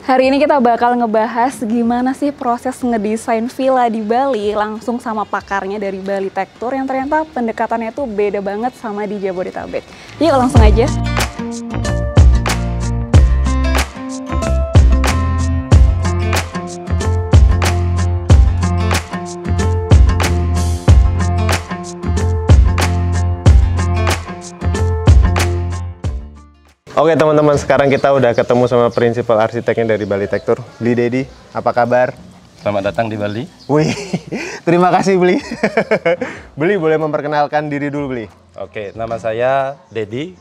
Hari ini kita bakal ngebahas gimana sih proses ngedesain villa di Bali langsung sama pakarnya dari Bali Tech Tour yang ternyata pendekatannya tuh beda banget sama di Jabodetabek. Yuk langsung aja. Oke teman-teman, sekarang kita udah ketemu sama prinsipal arsiteknya dari Bali Tech Tour, Bli Dedi. Apa kabar? Selamat datang di Bali. Wih, terima kasih Bli. Bli, boleh memperkenalkan diri dulu Bli? Oke, nama saya Dedi,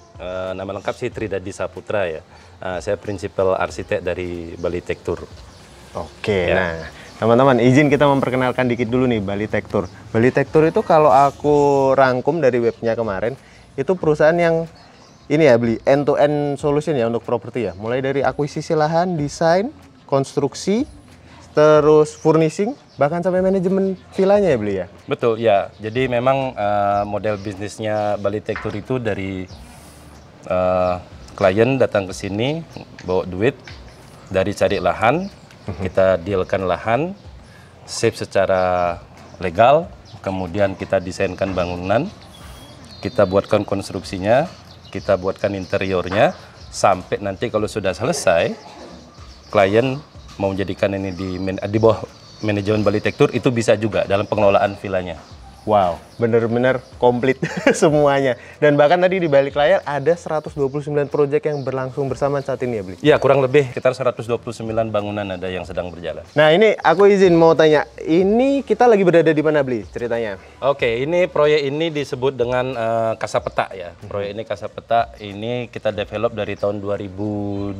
nama lengkap sih Tridadi Saputra ya. Saya prinsipal arsitek dari Bali Tech Tour. Oke, Ya. nah teman-teman izin kita memperkenalkan dikit dulu nih Bali Tech Tour. Bali Tech Tour itu kalau aku rangkum dari webnya kemarin, itu perusahaan yang ini ya Bli, end-to-end solution ya untuk properti ya. Mulai dari akuisisi lahan, desain, konstruksi, terus furnishing, bahkan sampai manajemen villanya ya Bli ya? Betul, ya. Jadi memang model bisnisnya Bali Tech Tour itu dari klien datang ke sini, bawa duit, dari cari lahan, kita dealkan lahan, save secara legal, kemudian kita desainkan bangunan, kita buatkan konstruksinya, kita buatkan interiornya, sampai nanti kalau sudah selesai, klien mau menjadikan ini di bawah manajemen Bali Tech Tour, itu bisa juga dalam pengelolaan villanya. Wow, bener-bener komplit semuanya. Dan bahkan tadi di balik layar ada 129 proyek yang berlangsung bersama saat ini ya Bli? Ya, kurang lebih sekitar 129 bangunan ada yang sedang berjalan. Nah ini aku izin mau tanya, ini kita lagi berada di mana Bli ceritanya? Oke, ini proyek ini disebut dengan Kasapeta ya. Proyek ini Kasapeta ini kita develop dari tahun 2022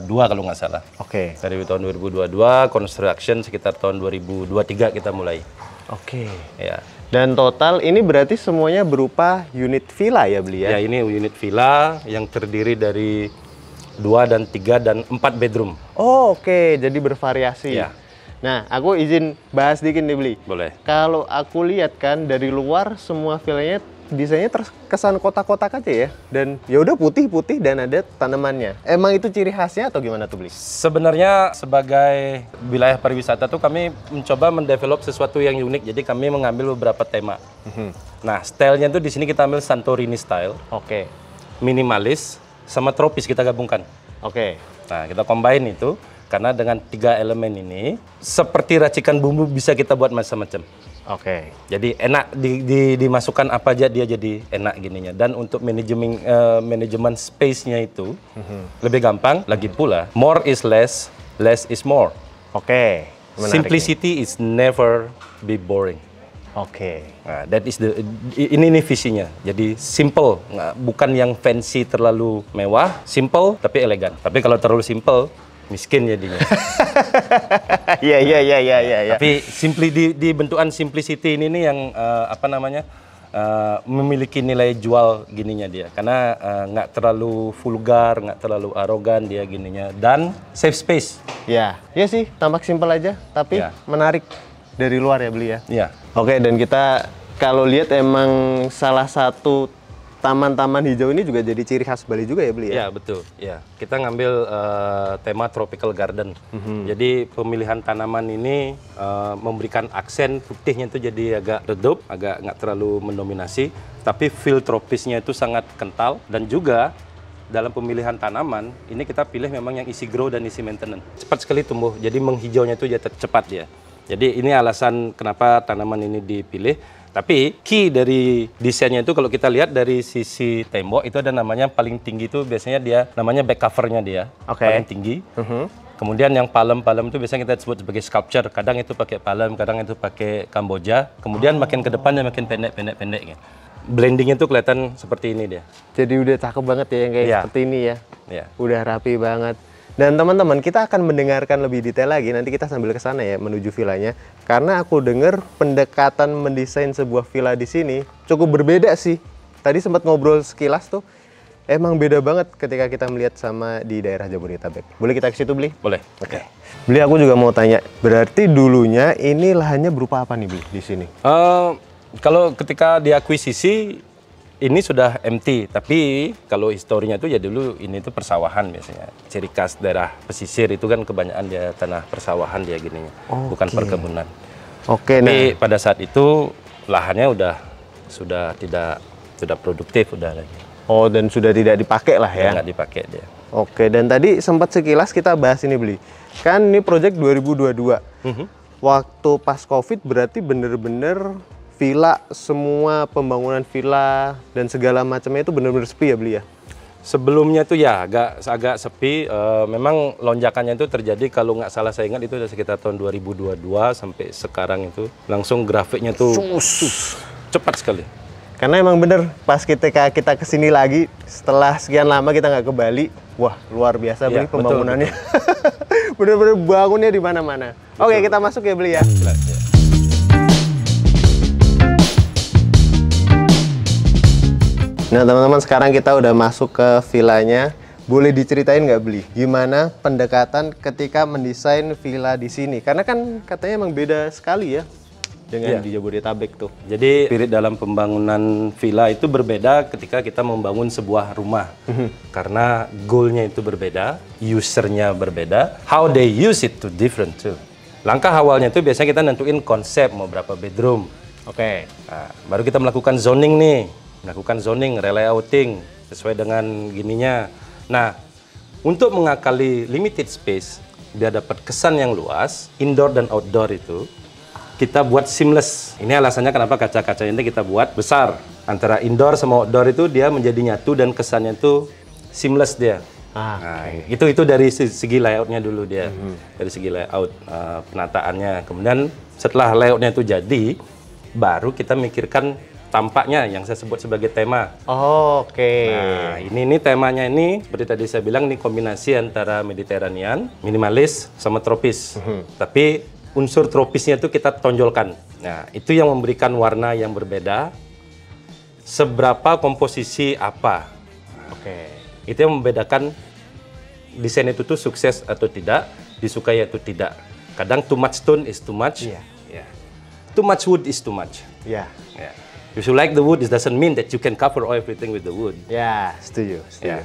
kalau nggak salah. Oke. Dari tahun 2022, construction sekitar tahun 2023 kita mulai. Oke. Ya. Dan total ini berarti semuanya berupa unit villa ya Bli ya? Ya, ini unit villa yang terdiri dari 2 dan 3 dan 4 bedroom. Oh, oke, jadi bervariasi. Ya. Nah, aku izin bahas dikit nih Bli. Boleh. Kalau aku lihat kan dari luar semua villanya desainnya terkesan kotak-kotak aja ya. Dan ya udah putih-putih dan ada tanamannya. Emang itu ciri khasnya atau gimana tuh Bli? Sebenarnya sebagai wilayah pariwisata tuh kami mencoba mendevelop sesuatu yang unik. Jadi kami mengambil beberapa tema. Nah, stylenya tuh di sini kita ambil Santorini style, Oke. minimalis, sama tropis kita gabungkan. Oke. Nah, kita combine itu karena dengan 3 elemen ini seperti racikan bumbu bisa kita buat macam-macam. Oke. Jadi enak dimasukkan apa aja dia jadi enak gininya. Dan untuk manajemen space-nya itu lebih gampang. Lagi pula, more is less, less is more. Oke. Menarik Simplicity is never be boring. nih. Oke. Nah, that is ini visinya. Jadi simple, bukan yang fancy terlalu mewah, simple tapi elegan. Tapi kalau terlalu simple, miskin jadinya. Iya. Tapi di bentukan simplicity ini nih yang memiliki nilai jual gininya dia. Karena nggak terlalu vulgar, nggak terlalu arogan dia gininya. Dan safe space. Ya, iya sih, tampak simpel aja, tapi Ya. menarik dari luar ya Bli ya. Ya. Oke, dan kita kalau lihat emang salah satu taman-taman hijau ini juga jadi ciri khas Bali juga ya Bli ya? Ya, betul. Ya, kita ngambil tema tropical garden. Jadi pemilihan tanaman ini memberikan aksen putihnya itu jadi agak redup, agak nggak terlalu mendominasi, tapi feel tropisnya itu sangat kental. Dan juga dalam pemilihan tanaman ini kita pilih memang yang easy grow dan easy maintenance. Cepat sekali tumbuh, jadi menghijaunya itu jadi cepat dia. Jadi ini alasan kenapa tanaman ini dipilih. Tapi key dari desainnya itu kalau kita lihat dari sisi tembok itu ada namanya paling tinggi itu biasanya dia namanya back covernya dia. Oke. Paling tinggi. Kemudian yang palem-palem itu biasanya kita sebut sebagai sculpture. Kadang itu pakai palem, kadang itu pakai Kamboja. Kemudian makin ke depannya makin pendek gitu. Blendingnya itu kelihatan seperti ini dia. Jadi udah cakep banget ya yang kayak Iya. seperti ini ya. Ya. Udah rapi banget. Dan teman-teman, kita akan mendengarkan lebih detail lagi. Nanti kita sambil ke sana ya, menuju villanya. Karena aku dengar pendekatan mendesain sebuah villa di sini cukup berbeda sih. Tadi sempat ngobrol sekilas tuh, emang beda banget ketika kita melihat sama di daerah Jabodetabek. Boleh kita ke situ, Bli? Boleh. Oke. Bli, aku juga mau tanya, berarti dulunya ini lahannya berupa apa nih, Bli, di sini? Kalau ketika diakuisisi ini sudah empty, tapi kalau historinya itu ya dulu ini tuh persawahan biasanya. Ciri khas daerah pesisir itu kan kebanyakan dia tanah persawahan dia gininya, bukan perkebunan. Oke, Tapi pada saat itu lahannya sudah produktif udah lagi. Oh, dan sudah tidak dipakai lah ya. Nggak dipakai dia. Oke, dan tadi sempat sekilas kita bahas ini beli. Kan ini project 2022. Waktu pas Covid berarti bener-bener villa, semua pembangunan villa dan segala macamnya itu benar-benar sepi ya beli ya? Sebelumnya itu ya agak sepi. Memang lonjakannya itu terjadi kalau nggak salah saya ingat itu sekitar tahun 2022 sampai sekarang itu langsung grafiknya tuh cepat sekali. Karena emang bener pas kita kesini lagi setelah sekian lama kita nggak ke Bali, wah luar biasa Ya, beli pembangunannya. betul. Bener-bener bangunnya di mana-mana. Oke, kita masuk ya beli ya. Nah teman-teman, sekarang kita udah masuk ke villanya. Boleh diceritain nggak beli gimana pendekatan ketika mendesain villa di sini? Karena kan katanya emang beda sekali ya dengan di Jabodetabek tuh. Jadi spirit dalam pembangunan villa itu berbeda ketika kita membangun sebuah rumah. Karena goalnya itu berbeda, usernya berbeda, how they use it to different too. Langkah awalnya itu biasanya kita nentuin konsep mau berapa bedroom. Oke. Nah, baru kita melakukan zoning nih. Melakukan zoning, relayouting sesuai dengan gininya. Nah, untuk mengakali limited space biar dapat kesan yang luas, indoor dan outdoor itu kita buat seamless. Ini alasannya kenapa kaca-kaca ini kita buat besar. Antara indoor sama outdoor itu dia menjadi nyatu dan kesannya itu seamless dia. Nah, itu dari segi layoutnya dulu dia. Dari segi layout penataannya. Kemudian setelah layoutnya itu jadi, baru kita mikirkan tampaknya yang saya sebut sebagai tema. Oke. Nah, ini temanya ini seperti tadi saya bilang ini kombinasi antara Mediterranean, minimalis sama tropis. Tapi unsur tropisnya itu kita tonjolkan. Nah, itu yang memberikan warna yang berbeda. Seberapa komposisi apa? Oke. Itu yang membedakan desain itu tuh sukses atau tidak, disukai atau tidak. Kadang too much stone is too much. Iya. Too much wood is too much. Ya. If you like the wood, it doesn't mean that you can cover everything with the wood. Ya, setuju. Ya.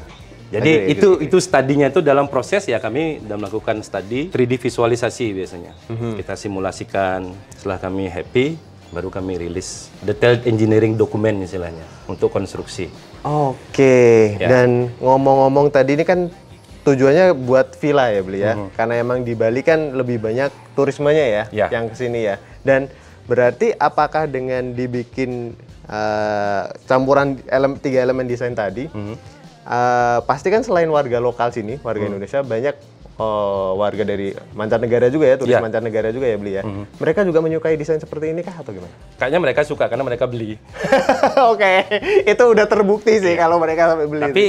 Jadi itu studinya itu dalam proses ya kami sudah melakukan studi 3D visualisasi biasanya. Kita simulasikan, setelah kami happy, baru kami rilis detailed engineering dokumen istilahnya untuk konstruksi. Oke. Ya. Dan ngomong-ngomong tadi ini kan tujuannya buat villa ya beli ya, karena emang di Bali kan lebih banyak turismenya ya, yang kesini ya. Dan berarti apakah dengan dibikin campuran tiga elemen desain tadi, pasti kan selain warga lokal sini, warga Indonesia, banyak warga dari mancanegara juga ya, turis mancanegara juga ya beli ya. Mereka juga menyukai desain seperti ini kah atau gimana? Kayaknya mereka suka karena mereka beli. Oke, itu udah terbukti sih kalau mereka sampai beli. Tapi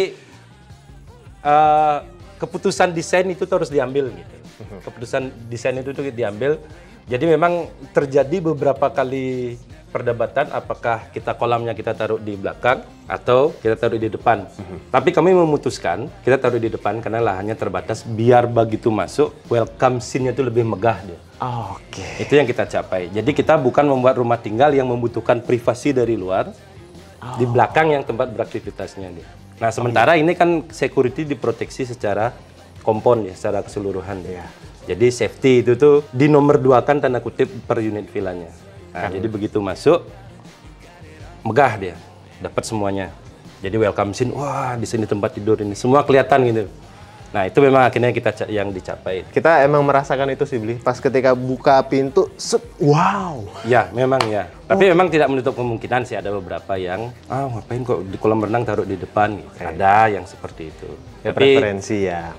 keputusan desain itu terus diambil gitu. Keputusan desain itu tuh diambil. Jadi memang terjadi beberapa kali perdebatan apakah kolamnya kita taruh di belakang atau kita taruh di depan. Tapi kami memutuskan kita taruh di depan karena lahannya terbatas biar begitu masuk welcome scene-nya itu lebih megah dia. Oke. Itu yang kita capai. Jadi kita bukan membuat rumah tinggal yang membutuhkan privasi dari luar. Di belakang yang tempat beraktivitasnya dia. Nah, sementara ini kan security diproteksi secara kompon ya, secara keseluruhan dia. Jadi safety itu tuh di nomor 2 kan tanda kutip per unit villanya. Nah, jadi begitu masuk megah dia, dapat semuanya. Jadi welcome scene, wah di sini tempat tidur ini semua kelihatan gitu. Nah, itu memang akhirnya kita yang dicapai. Kita emang merasakan itu sih beli. Pas ketika buka pintu, wow. Ya, memang ya. Tapi memang tidak menutup kemungkinan sih ada beberapa yang ngapain kok di kolam renang taruh di depan gitu. Ada yang seperti itu. Ya, tapi preferensi ya.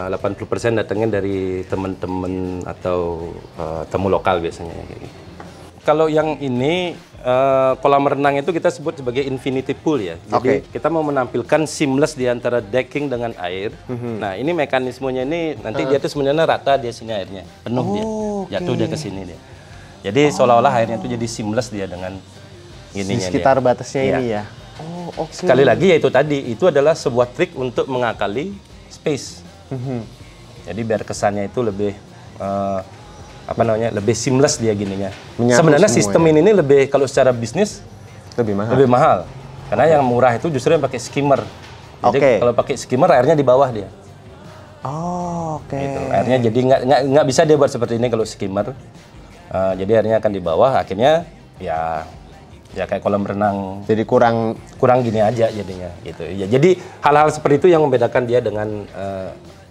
80% datangnya dari teman-teman atau tamu lokal biasanya kayak gitu. Kalau yang ini kolam renang itu kita sebut sebagai infinity pool ya. Jadi kita mau menampilkan seamless di antara decking dengan air. Nah, ini mekanismenya ini nanti dia tuh sebenarnya rata dia sini airnya, penuh dia. Jatuh dia ke sini dia. Jadi seolah-olah airnya itu jadi seamless dia dengan ininya di sekitar batasnya ini ya. Sekali lagi ya itu tadi, itu adalah sebuah trik untuk mengakali space. Jadi biar kesannya itu lebih lebih seamless dia gininya. Menyatu sebenarnya semua sistem ini lebih kalau secara bisnis lebih mahal. Lebih mahal. Karena yang murah itu justru yang pakai skimmer. Jadi kalau pakai skimmer airnya di bawah dia. Oh, oke. Gitu. Airnya jadi nggak bisa dia buat seperti ini kalau skimmer. Jadi airnya akan di bawah, akhirnya ya kayak kolam renang. Jadi kurang gini aja jadinya gitu. Ya, jadi hal-hal seperti itu yang membedakan dia dengan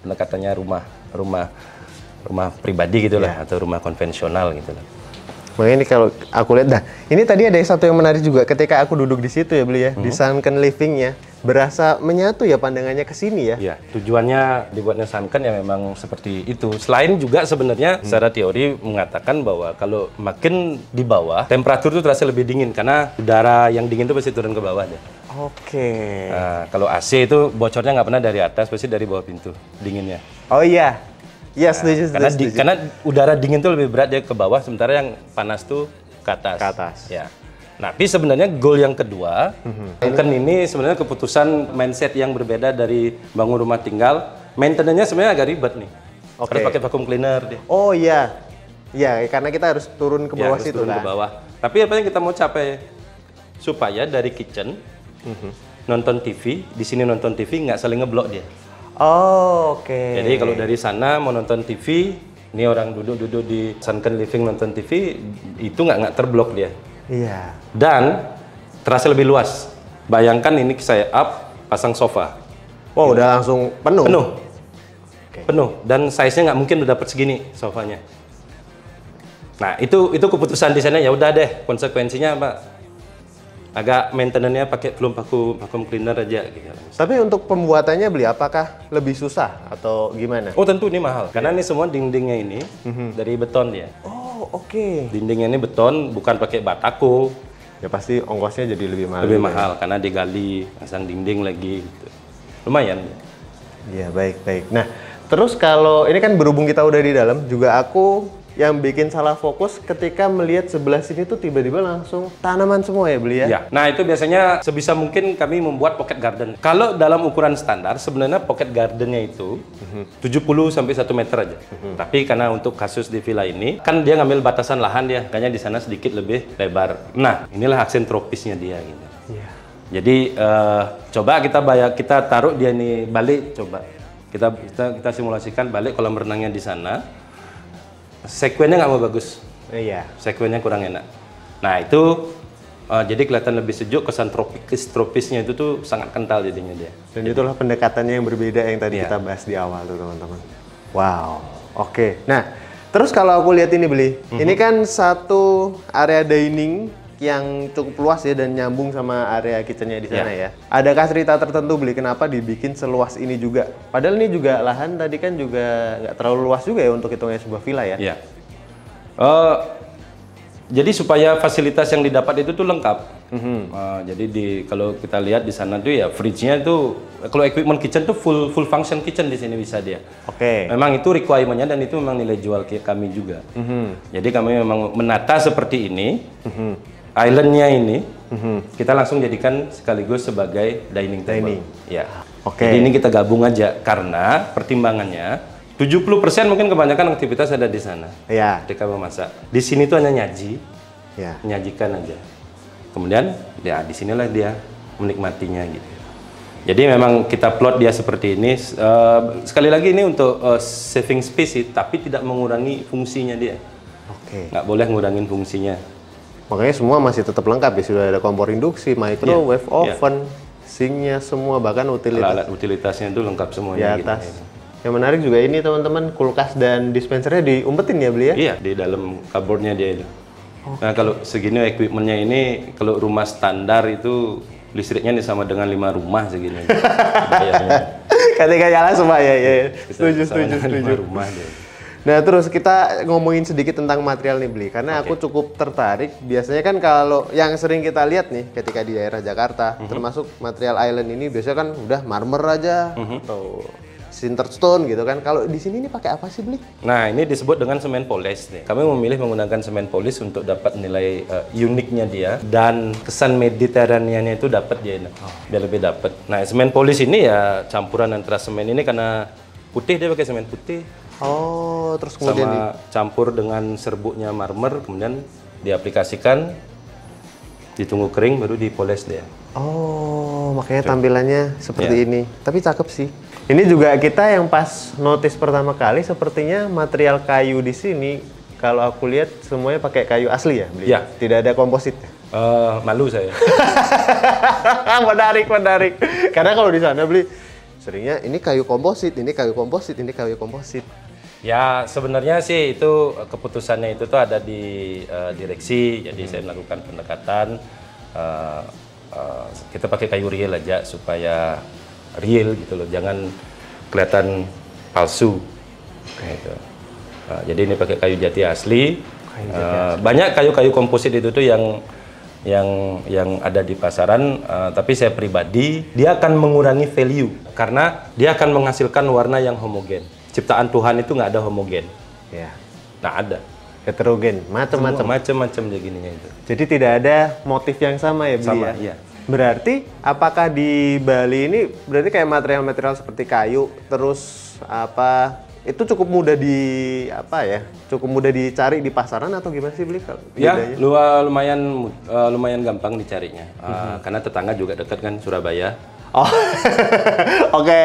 pendekatannya rumah pribadi gitu lah, atau rumah konvensional gitu lah. Makanya ini kalau aku lihat, ini tadi ada satu yang menarik juga ketika aku duduk di situ ya beli ya, di sunken livingnya, berasa menyatu ya pandangannya ke sini ya. Iya, tujuannya dibuatnya sunken ya memang seperti itu. Selain juga sebenarnya secara teori mengatakan bahwa kalau makin di bawah, temperatur itu terasa lebih dingin karena udara yang dingin itu pasti turun ke bawah deh. Oke. Nah, kalau AC itu bocornya nggak pernah dari atas, pasti dari bawah pintu dinginnya. Oh iya. Iya, setuju. Karena udara dingin itu lebih berat dia ke bawah, sementara yang panas tuh ke atas. Ke atas. Ya. Nah, tapi sebenarnya goal yang kedua, kan ini sebenarnya keputusan mindset yang berbeda dari bangun rumah tinggal. Maintenance-nya sebenarnya agak ribet nih. Harus pakai vacuum cleaner dia. Oh iya. Iya, karena kita harus turun ke bawah situ turun kan. ke bawah. Tapi apa yang kita mau capai? Supaya dari kitchen nonton TV, di sini nonton TV nggak saling ngeblok dia. Oh, oke. Jadi kalau dari sana mau nonton TV, ini orang duduk di sunken living nonton TV, itu nggak terblok dia. Iya. Dan terasa lebih luas. Bayangkan ini saya up, pasang sofa. Wow, udah langsung penuh. Penuh. Dan size-nya nggak mungkin udah dapat segini sofanya. Nah, itu keputusan di sana, ya udah deh, konsekuensinya apa? Agak maintenance-nya pakai vacuum cleaner aja gitu. Tapi untuk pembuatannya beli apakah lebih susah atau gimana? Oh, tentu ini mahal. Karena ini semua dindingnya ini dari beton ya. Oh, oke. Dindingnya ini beton, bukan pakai batako. Ya pasti ongkosnya jadi lebih mahal. Lebih mahal karena digali, pasang dinding lagi gitu. Lumayan. Iya, baik. Nah, terus kalau ini kan berhubung kita udah di dalam, juga aku yang bikin salah fokus ketika melihat sebelah sini tuh tiba-tiba langsung tanaman semua ya beli ya? Ya. Nah, itu biasanya sebisa mungkin kami membuat pocket garden. Kalau dalam ukuran standar sebenarnya pocket gardennya itu 70 sampai 1 meter aja. Tapi karena untuk kasus di villa ini kan dia ngambil batasan lahan dia, makanya di sana sedikit lebih lebar. Nah, inilah aksen tropisnya dia gitu. Iya. Jadi coba kita taruh dia ini balik, coba kita simulasikan balik kolam renangnya di sana. Sekuennya nggak mau bagus. Iya. Sekuennya kurang enak. Nah itu jadi kelihatan lebih sejuk, kesan tropisnya itu tuh sangat kental jadinya dia. Dan itulah pendekatannya yang berbeda yang tadi kita bahas di awal tuh teman-teman. Wow. Oke. Nah, terus kalau aku lihat ini beli, ini kan satu area dining yang cukup luas ya dan nyambung sama area kitchennya di sana ya. Adakah cerita tertentu beli kenapa dibikin seluas ini juga? Padahal ini juga lahan tadi kan juga nggak terlalu luas juga ya untuk hitungnya sebuah villa ya. Iya. Jadi supaya fasilitas yang didapat itu tuh lengkap. Jadi kalau kita lihat di sana tuh ya fridge-nya tuh kalau equipment kitchen tuh full function kitchen di sini bisa dia. Oke. Memang itu requirement-nya dan itu memang nilai jual kami juga. Jadi kami memang menata seperti ini. Island-nya ini kita langsung jadikan sekaligus sebagai dining table. Ya. Oke. Jadi ini kita gabung aja karena pertimbangannya 70% mungkin kebanyakan aktivitas ada di sana. Iya. Ketika memasak. Di sini tuh hanya nyaji. Ya. Menyajikan aja. Kemudian ya di sinilah dia menikmatinya gitu. Jadi memang kita plot dia seperti ini. Sekali lagi ini untuk saving space sih, tapi tidak mengurangi fungsinya dia. Oke. Nggak boleh ngurangin fungsinya. Makanya semua masih tetap lengkap ya, sudah ada kompor induksi, microwave, oven, sinknya semua, bahkan Alat utilitasnya itu lengkap di semuanya. atas. Gitu. Yang menarik juga ini teman-teman, kulkas dan dispensernya diumpetin ya beli ya? Iya, di dalam cupboardnya dia itu. Nah kalau segini equipmentnya ini, kalau rumah standar itu listriknya nih sama dengan 5 rumah segini. Ketika nyala semua ya. Setuju. 5 rumah dia. Nah terus kita ngomongin sedikit tentang material nih beli, karena aku cukup tertarik. Biasanya kan kalau yang sering kita lihat nih ketika di daerah Jakarta, termasuk material island ini biasanya kan udah marmer aja atau sintered stone gitu kan. Kalau di sini ini pakai apa sih beli? Nah ini disebut dengan semen polish nih. Kami memilih menggunakan semen polish untuk dapat nilai uniknya dia dan kesan Mediterraneannya itu dapat dia, biar lebih dapat. Nah semen polish ini ya campuran antara semen ini karena putih dia pakai semen putih. Oh, terus kemudian sama campur dengan serbuknya marmer, kemudian diaplikasikan, ditunggu kering baru dipoles dia. Oh, makanya tampilannya seperti ini. Tapi cakep sih. Ini juga kita yang pas notice pertama kali sepertinya material kayu di sini kalau aku lihat semuanya pakai kayu asli ya, Bli? Ya. Tidak ada komposit. Malu saya. Menarik. Karena kalau di sana Bli seringnya ini kayu komposit, ini kayu komposit, ini kayu komposit. Ya sebenarnya sih itu keputusannya itu tuh ada di direksi, jadi saya melakukan pendekatan kita pakai kayu real aja supaya real gitu loh, jangan kelihatan palsu. Gitu. Jadi ini pakai kayu jati asli. Banyak kayu-kayu komposit itu tuh yang ada di pasaran, tapi saya pribadi dia akan mengurangi value karena dia akan menghasilkan warna yang homogen. Ciptaan Tuhan itu nggak ada homogen, Ya. nggak ada. Heterogen, Macam-macam dia gininya itu. Jadi tidak ada motif yang sama ya, Bli? Sama, ya? iya. Berarti apakah di Bali ini berarti kayak material-material seperti kayu terus apa itu cukup mudah cukup mudah dicari di pasaran atau gimana sih, Bli? Ya, lumayan gampang dicarinya. Karena tetangga juga dekat kan, Surabaya. Oh, oke.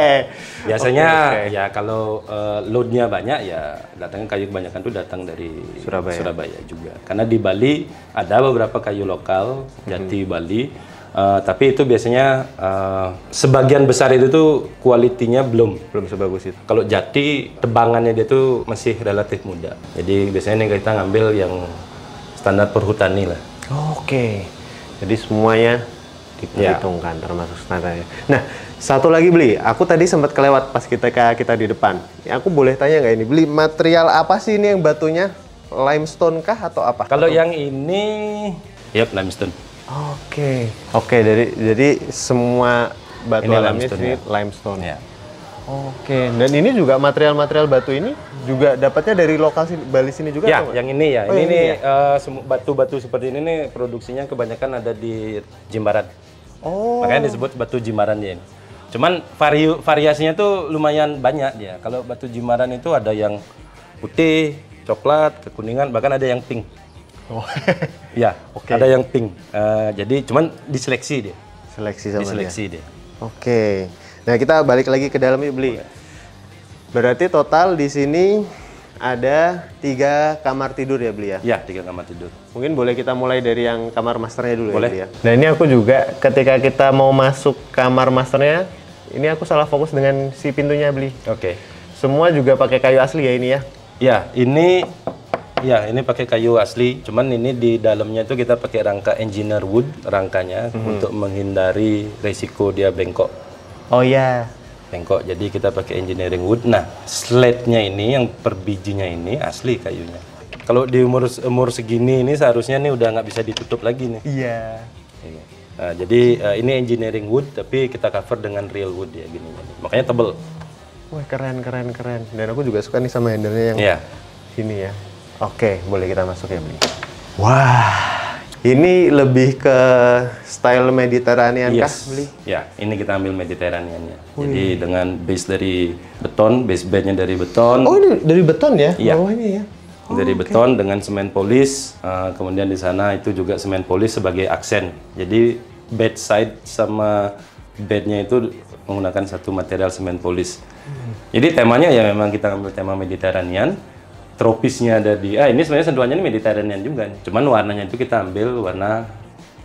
Biasanya ya kalau loadnya banyak ya datangnya kayu kebanyakan tuh datang dari Surabaya juga. Karena di Bali ada beberapa kayu lokal jati Bali, tapi itu biasanya sebagian besar itu tuh kualitinya belum sebagus itu. Kalau jati tebangannya dia tuh masih relatif muda. Jadi biasanya kita ngambil yang standar perhutani lah. Oke. Jadi semuanya diperhitungkan termasuk standarnya. Nah, satu lagi, Bli, aku tadi sempat kelewat pas kita di depan. Ya, aku boleh tanya nggak ini, Bli, material apa sih ini yang batunya? Limestone kah atau apa? Kalau yang ini, limestone. Oke, jadi semua batu Ini alamnya limestone, ini ya. limestone. Ya. Oke, dan ini juga material-material batu ini juga dapatnya dari lokal Bali sini juga? Ya, atau nggak? yang ini ya. Oh, ini yang nih ini batu-batu seperti ini nih produksinya kebanyakan ada di Jimbaran. Oh. Makanya disebut batu Jimbaran dia. Cuman variasinya tuh lumayan banyak dia. Kalau batu Jimbaran itu ada yang putih, coklat, kekuningan, bahkan ada yang pink. Oh. Ya, ada yang pink. Jadi cuman diseleksi dia. Seleksi sama Diseleksi dia. Oke. Nah, kita balik lagi ke dalam yuk, Bli. Berarti total di sini ada 3 kamar tidur ya, Bli ya? Ya, 3 kamar tidur. Mungkin boleh kita mulai dari yang kamar masternya dulu. Boleh. Ya, Bli ya? Nah, ini aku juga ketika kita mau masuk kamar masternya, ini aku salah fokus dengan si pintunya, Bli. Oke. Semua juga pakai kayu asli ya ini ya? Ya, ini pakai kayu asli. Cuman ini di dalamnya itu kita pakai rangka engineer wood, rangkanya untuk menghindari resiko dia bengkok. Oh iya. Bengkok, jadi kita pakai engineering wood. Nah, slate-nya ini, yang per bijinya ini asli kayunya. Kalau di umur segini ini seharusnya nih udah nggak bisa ditutup lagi nih. Iya. Nah, jadi ini engineering wood, tapi kita cover dengan real wood ya gini. Makanya tebel. Wah, keren. Dan aku juga suka nih sama handle-nya yang ini ya. Oke, boleh kita masuk ya, Bli. Wah, ini lebih ke style Mediterranean kah, Bli? Ya, ini kita ambil Mediterranean-nya. Jadi dengan base dari beton, base bednya dari beton. Oh, ini dari beton ya? Iya. Bawahnya ya? Dari beton dengan semen polis, kemudian di sana itu juga semen polis sebagai aksen. Jadi bedside sama bednya itu menggunakan satu material semen polis. Jadi temanya ya memang kita ambil tema Mediterranean. Tropisnya ada di, ini sebenarnya sentuhannya ini Mediterranean juga. Cuman warnanya itu kita ambil warna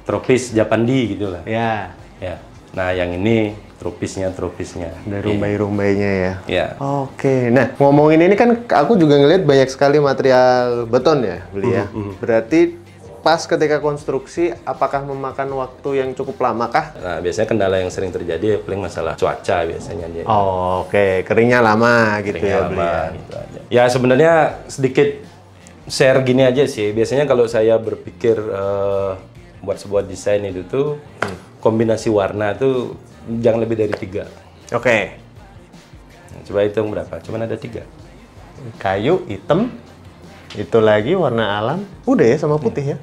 tropis Japandi gitu lah. Ya. Ya. Nah yang ini tropisnya. Ada rumbai-rumbainya ya? Ya. Oke, nah ngomongin ini kan aku juga ngeliat banyak sekali material beton ya, Bli ya? Berarti pas ketika konstruksi, apakah memakan waktu yang cukup lama kah? Nah biasanya kendala yang sering terjadi paling masalah cuaca biasanya dia. Oh, oke. Keringnya lama gitu ya, Bli ya? Gitu aja. Ya sebenarnya sedikit share gini aja sih. Biasanya kalau saya berpikir buat sebuah desain itu tuh kombinasi warna tuh jangan lebih dari 3. Oke. Nah, coba hitung berapa? Cuman ada 3. Kayu, hitam, itu lagi warna alam, udah ya sama putih ya?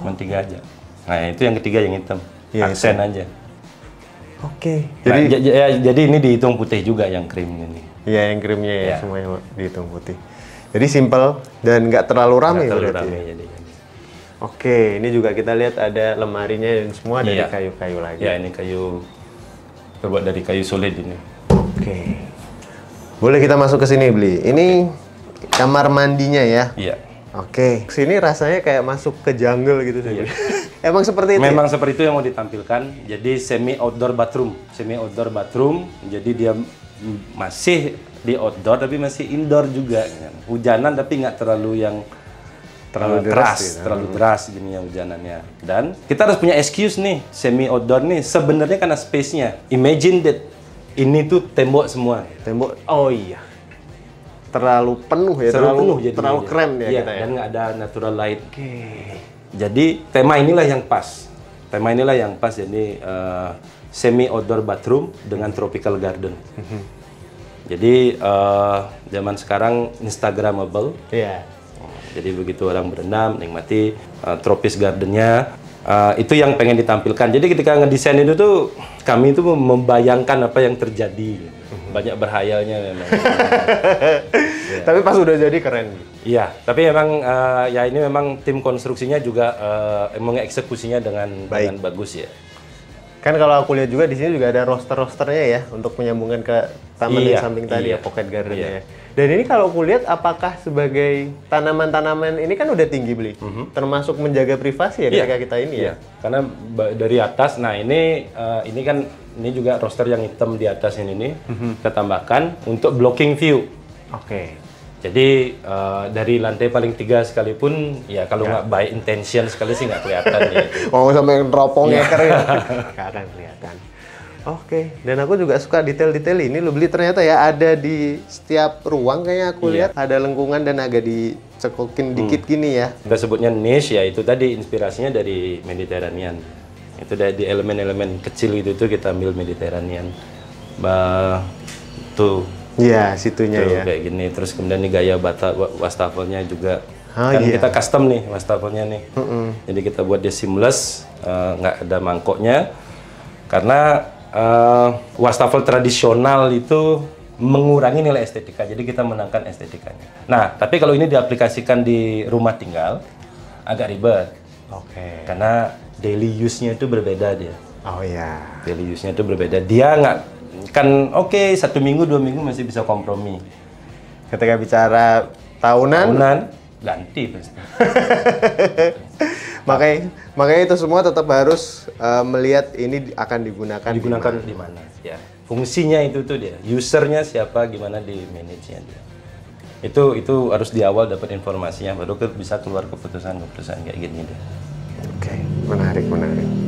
Cuman 3 aja. Nah itu yang ketiga yang hitam. Ya, aksen aja. Oke. Jadi ini dihitung putih juga yang krim ini. Iya, yang krimnya ya, semuanya dihitung putih. Jadi simple dan nggak terlalu ramai Nggak terlalu berarti. ramai jadi. Oke, ini juga kita lihat ada lemarinya dan semua dari Iya. kayu-kayu lagi. Ya, ini kayu terbuat dari kayu solid ini. Oke. Boleh kita masuk ke sini, Bli. Ini kamar mandinya ya. Iya. Oke. Sini rasanya kayak masuk ke jungle gitu sih. Bli. Emang seperti itu. Memang seperti itu yang mau ditampilkan. Jadi semi outdoor bathroom. Semi outdoor bathroom. Jadi dia masih di outdoor tapi masih indoor juga. Hujanan tapi nggak terlalu yang terlalu deras keras, gitu. terlalu deras gini ya hujanannya. Dan kita harus punya excuse nih, semi outdoor nih sebenarnya karena space-nya. Imagine that ini tuh tembok semua. Tembok. Oh iya. Terlalu penuh ya. Terlalu penuh jadinya terlalu dia. keren ya Iya, kita ya. dan nggak ada natural light. Jadi tema inilah yang pas. Tema inilah yang pas. Jadi semi outdoor bathroom dengan tropical garden. Jadi zaman sekarang Instagramable. Iya. Jadi begitu orang berendam, nikmati tropis gardennya, itu yang pengen ditampilkan. Jadi ketika ngedesain itu tuh kami itu membayangkan apa yang terjadi. Banyak berhayalnya memang. Tapi pas udah jadi keren. Iya, tapi memang ya ini memang tim konstruksinya juga mengeksekusinya dengan bagus ya. Kan kalau aku lihat juga di sini juga ada roster-rosternya ya untuk menyambungkan ke taman Iya, yang samping tadi iya. ya, pocket garden Iya. ya. Dan ini kalau aku lihat apakah sebagai tanaman-tanaman ini kan udah tinggi, Bli. Termasuk menjaga privasi ya ketika kita ini ya. Iya, karena dari atas, nah ini kan ini juga roster yang hitam di atas ini nih kita tambahkan untuk blocking view. Oke. Jadi dari lantai paling 3 sekalipun ya kalau nggak by intention sekali sih nggak kelihatan ya. Mau sampai teropongnya keren. Nggak akan kelihatan. Oke, dan aku juga suka detail-detail ini lo Beli ternyata ya ada di setiap ruang kayaknya aku lihat ada lengkungan dan agak dicekokin dikit gini ya. Kita sebutnya niche ya itu tadi inspirasinya dari Mediterranean. Itu dari elemen-elemen kecil itu tuh kita ambil Mediterranean. Tuh. Iya, situnya Tuh, ya. kayak gini. Terus kemudian nih gaya wastafelnya juga. Oh, Kan iya. kita custom nih wastafelnya nih. Jadi kita buat dia seamless, nggak ada mangkoknya. Karena wastafel tradisional itu mengurangi nilai estetika. Jadi kita menangkan estetikanya. Nah, tapi kalau ini diaplikasikan di rumah tinggal, agak ribet. Oke. Karena daily use-nya itu berbeda dia. Oh iya. Daily use-nya itu berbeda. Dia nggak, kan oke, 1 minggu, 2 minggu masih bisa kompromi. Ketika bicara tahunan, Ganti pasti. makanya itu semua tetap harus melihat ini akan digunakan Digunakan di mana? Ya. Fungsinya itu tuh dia. Usernya siapa, gimana di manage-nya dia. Itu harus di awal dapat informasinya, baru bisa keluar keputusan kayak gini deh. Oke, menarik.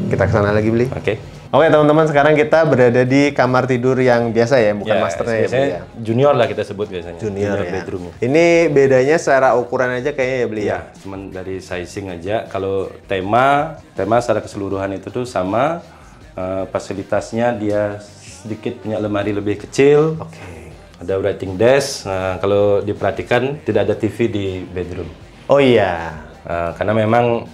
Kita kesana lagi, Beli. Oke. Oke, teman-teman, sekarang kita berada di kamar tidur yang biasa ya, bukan masternya ya, Beli biasanya ya. junior lah kita sebut biasanya. Junior ya. bedroom. Ini bedanya secara ukuran aja kayaknya ya, Beli ya. Ya, cuman dari sizing aja. Kalau tema secara keseluruhan itu tuh sama. Fasilitasnya dia sedikit punya lemari lebih kecil. Oke. Ada writing desk. Nah, kalau diperhatikan tidak ada TV di bedroom. Oh iya. Karena memang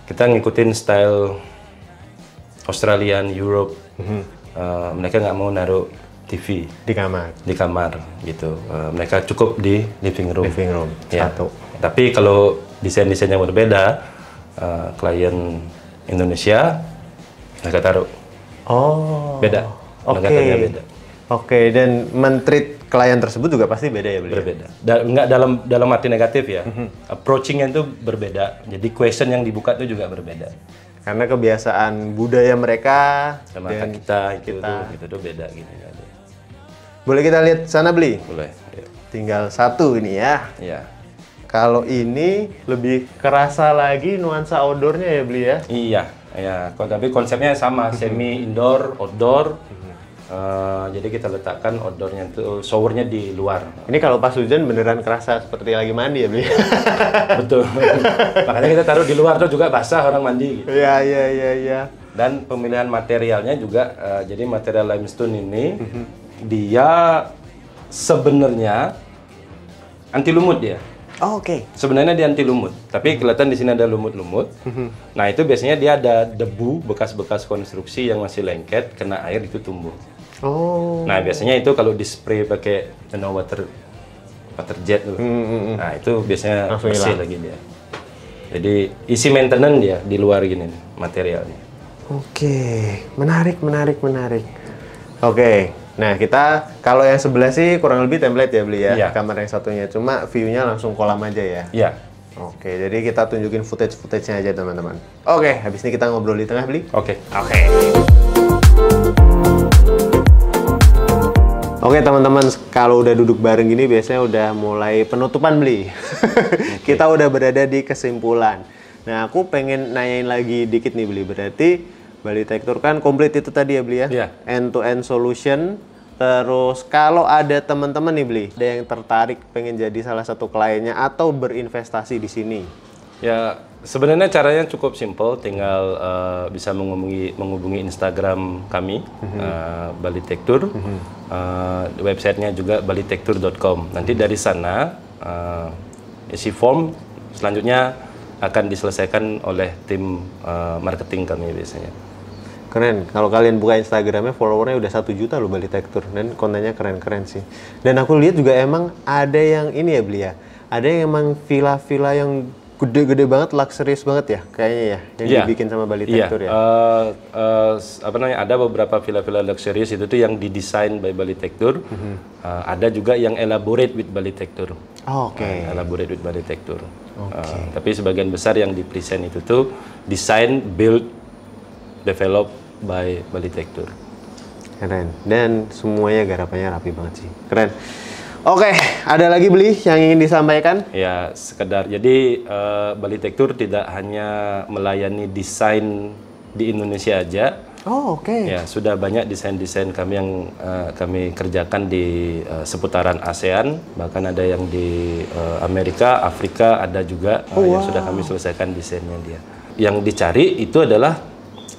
kita ngikutin style Australian, Europe. Mereka nggak mau naruh TV Di kamar. di kamar gitu. Mereka cukup di living room. Living room, Ya. satu. Tapi kalau desain-desain yang berbeda, klien Indonesia mereka taruh Oh. beda. Oke. Pendekatannya beda. Oke, dan men-treat klien tersebut juga pasti beda ya, Beli? Berbeda. Nggak dalam arti negatif ya. Approaching-nya itu berbeda. Jadi question yang dibuka itu juga berbeda. Karena kebiasaan budaya mereka Sama dan kita itu tuh beda gitu. boleh kita lihat sana, Beli? Boleh. Ya. Tinggal satu ini ya. Iya. Kalau ini lebih kerasa lagi nuansa outdoor-nya ya, Beli ya? Iya. Ya. Tapi konsepnya sama, semi indoor, outdoor. Jadi kita letakkan outdoornya itu showernya di luar. Ini kalau pas hujan beneran kerasa seperti lagi mandi ya, Beli? Betul. Makanya kita taruh di luar tuh juga basah orang mandi. Gitu. Iya. Dan pemilihan materialnya juga, jadi material limestone ini dia sebenarnya anti lumut dia. Oh, oke. Sebenarnya dia anti lumut, tapi kelihatan di sini ada lumut-lumut. Nah itu biasanya dia ada debu bekas-bekas konstruksi yang masih lengket, kena air itu tumbuh. Oh. Nah biasanya itu kalau di spray pakai water jet tuh. Nah itu biasanya Langsung bersih hilang. lagi dia. Jadi isi maintenance dia di luar gini nih, materialnya. Oke, menarik. Oke, nah kita kalau yang sebelah sih kurang lebih template ya beli ya, Iya. kamar yang satunya. Cuma view-nya langsung kolam aja ya. Iya. Oke, jadi kita tunjukin footage-nya aja teman-teman. Oke, habis ini kita ngobrol di tengah beli. Oke. Oke teman-teman, kalau udah duduk bareng gini biasanya udah mulai penutupan beli. Kita udah berada di kesimpulan. Nah, aku pengen nanyain lagi dikit nih beli. Berarti Bali Tech Tour kan komplit itu tadi ya beli ya? Iya. End-to-end solution. Terus kalau ada teman-teman nih beli, ada yang tertarik pengen jadi salah satu kliennya atau berinvestasi di sini. Ya, sebenarnya caranya cukup simpel, tinggal bisa menghubungi Instagram kami, Bali Tech Tour, websitenya juga balitechtour.com. Nanti dari sana isi form, selanjutnya akan diselesaikan oleh tim marketing kami biasanya. Keren, kalau kalian buka Instagramnya followernya udah 1 juta loh Bali Tech Tour, dan kontennya keren-keren sih. Dan aku lihat juga emang ada yang ini ya beli ya, ada yang emang villa-villa yang gede-gede banget, luxurious banget ya kayaknya ya, yang dibikin sama Bali Tech Tour ya. Ada beberapa villa-villa luxurious itu tuh yang didesain by Bali Tech Tour. Ada juga yang elaborate with Bali Tech Tour. Elaborate with Bali Tech Tour. Tapi sebagian besar yang di present itu tuh design, build, develop by Bali Tech Tour. Keren, dan semuanya garapannya rapi banget sih, keren. Oke, ada lagi beli yang ingin disampaikan? Ya, sekedar jadi Bali Tech Tour tidak hanya melayani desain di Indonesia aja. Ya, sudah banyak desain-desain kami yang kami kerjakan di seputaran ASEAN, bahkan ada yang di Amerika, Afrika ada juga yang sudah kami selesaikan desainnya dia. Yang dicari itu adalah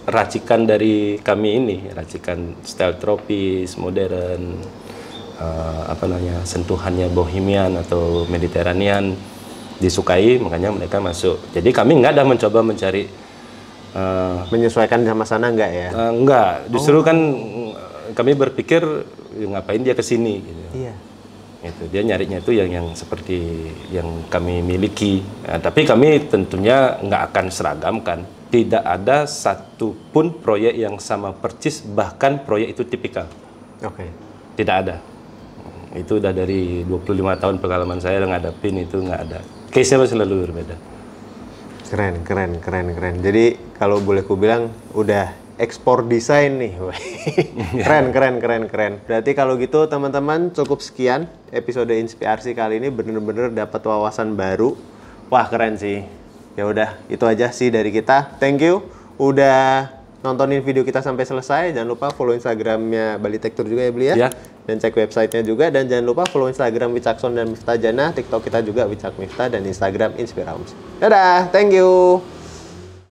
racikan dari kami ini, racikan style tropis, modern, sentuhannya bohemian atau mediterranean disukai, makanya mereka masuk. Jadi kami nggak ada mencoba mencari menyesuaikan sama sana nggak ya? Enggak, justru kan kami berpikir ngapain dia kesini gitu. Iya. Itu dia nyarinya itu yang seperti yang kami miliki. Nah, tapi kami tentunya nggak akan seragamkan. Tidak ada satupun proyek yang sama persis, bahkan proyek itu tipikal. Tidak ada. Itu udah dari 25 tahun pengalaman saya ngadapin itu nggak ada. Case-nya selalu berbeda. Keren. Jadi kalau boleh ku bilang udah ekspor desain nih. Keren. Berarti kalau gitu teman-teman cukup sekian episode Inspirasi kali ini, bener-bener dapat wawasan baru. Wah, keren sih. Ya udah, itu aja sih dari kita. Thank you udah nontonin video kita sampai selesai. Jangan lupa follow Instagramnya Bali Tech Tour juga ya beli ya. Dan cek websitenya juga. Dan jangan lupa follow Instagram Wicakson dan Miftah Jana. TikTok kita juga Wicak Miftah, dan Instagram Inspirahums. Dadah, thank you.